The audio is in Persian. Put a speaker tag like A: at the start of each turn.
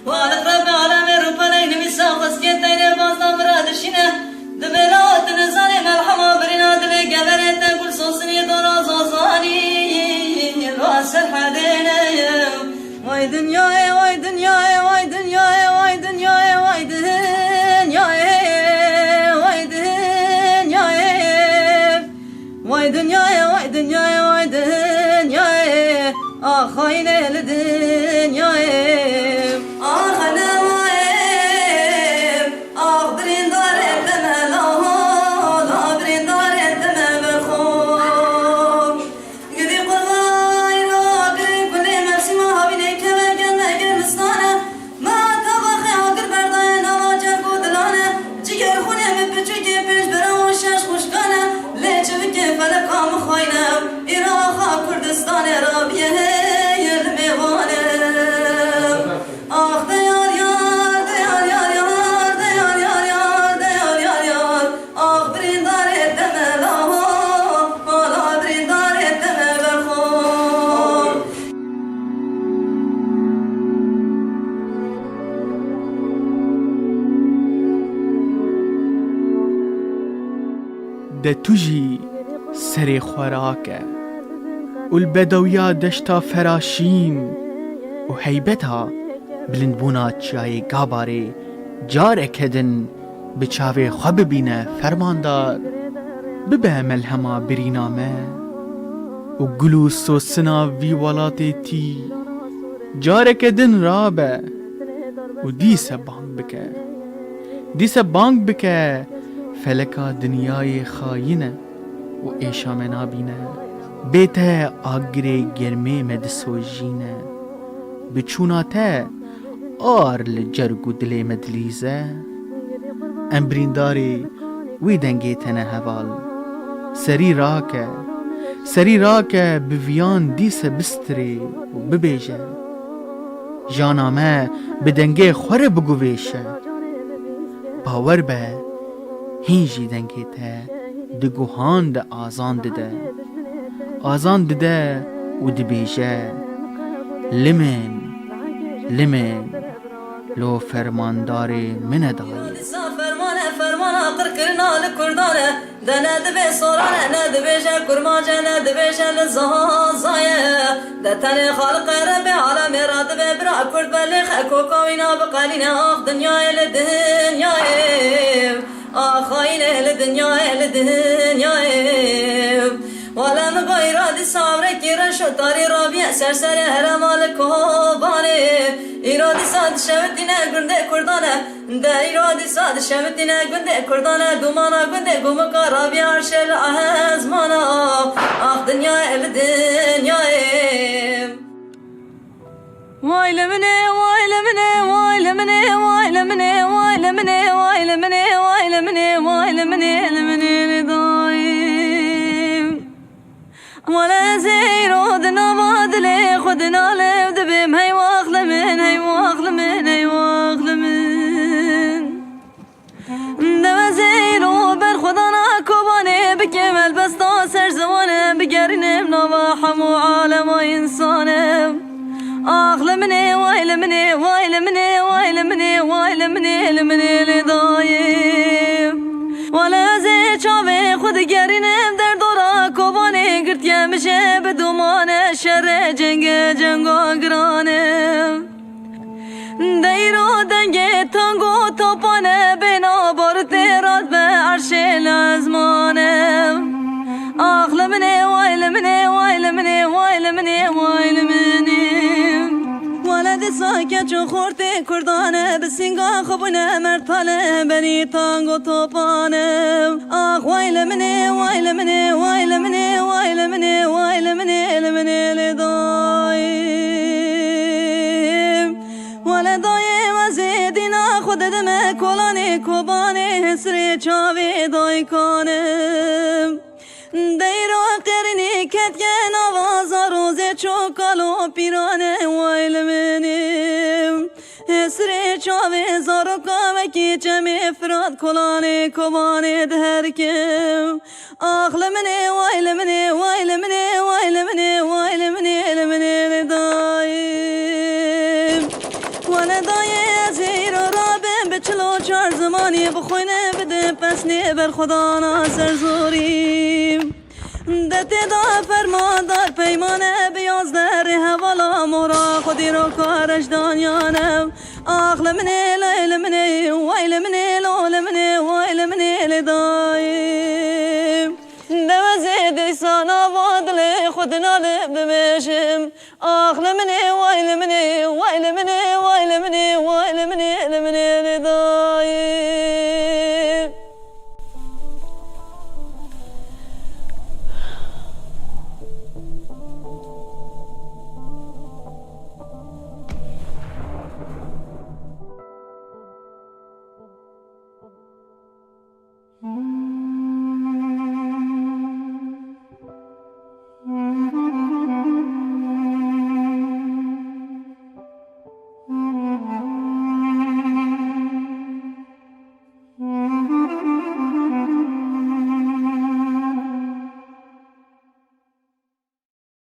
A: والق رب عالم روپنای نمیسا خسکت تایر بازدا مرادشینه دبلات نزانی ملحما برنا دل گبرت گل سوسنی دونا زوزانی الواسر حدینه وای دنیای وای دنیای وای دنیای وای دنیای وای دنیای وای دنیای وای دنیای وای دنیای وای دنیای آخاین الدنیای آخ نوایم آخ برندار دملا لا برندار دم بخون گدی قربای را گری کلی مرسی ما بینه که مگن گرستانه ما طبخه آگر بردای نواجر گودلانه جگر خونه بپچوکی پیش برام و شش خوشگانه لیچه بکه فلک آم خوینم ایراخا کردستان رابیه
B: ده توجي سري خوراكه والبدويا دشتا فراشين وهيبتها بلندبونا چای گاباره جارك هدن بچاوه خواب بینه فرماندار ببه ملهما برینامه و گلو سوسنا وی ولاتي تي جارك هدن رابه و دیسه بانگ بکه فلکا دنیای خاینه و ایشام نابینه بیته آگره گرمه مدسوجینه بچوناته آر لجرگو دل مدلیزه امبرینداری وی دنگی تنه هوال سری راکه بویان دیسه بستری و ببیجه جانامه بدنگی خوره بگویشه باور به هینجی دنگی ته دگوهان ده آزان ده و دبیجه لمن لو فرمانداری من دایی
A: فرمانه آقر کرنا لکردانه ده ندبه سورانه ندبه جه کرماجه ندبه جه لزازایه ده تنی خالق رب عالم رادبه برا کرد بلخ کوکاوینا بقالینه آخ دنیای لدنیای آخاین لدنیای ولم غيرادي صابرك يرشو طاري رابيع سرسري هرمال كوباني إرادي صاد شمتنا قرده كردانه دا إرادي صاد شمتنا قرده كردانه دومانا قرده قومكا رابيع عرشل أهزمانا آخ دنيا الدنيا واي لمني واي لمني واي لمني واي لمني واي لمني واي لمني واي لمني واي لمني لمني لضايم ولا زيرو دنا بادلي خدنا لبد بهم هي واخل من دما زيرو بر خدنا كوباني بكمل بس سر زمانه بقرنم نوا حمو عالم وإنسانم آخ لمني واي لمني واي لمني واي لمني واي لمني لمني لضايم ولا زي شافي خود قرنم در دورا كوباني قرت يمشي بدومانه شر جنگو گرانم دیرو دنگه تانگو توپانه بنا بارت راد به عرش لازمانم آخ لمني واي لمني واي لمني واي لمني واي لمني ولد ساکت چون خورته کردانه بسینگا خوبونه مرتاله بنی تانگو توپانه آخ وای لمنه وای لمنه وای لمنه وای لمنه وای لمنه لمنه لدایم ولدایم از دینا خود دمه کلانه کوبانه حسری چاوی دای کانم دیرو قرنی کتگن آوازا روزه چوکالو پیرانه وای لمنیم اسری چاوه زارو کامکی چمی فراد کلانه کبانه دهرکم آخ لمنه وای لمنه وای لمنه وای لمنه وای لمنه لمنه لدایم ولدای زیر و رابم به چلو چار زمانی بخوینه بده پس نه بر خدا ناصر زوریم دته دا فرماندار پیمانه بیازدر حوالا مورا خودی رو کارش دانیانم آخل منه لیل منه ویل منه لول منه ویل منه لدایم دوزه دیسان آوادل خود ناله بمشم آخل منه ویل منه ویل منه ویل منه ویل منه لمنه لدایم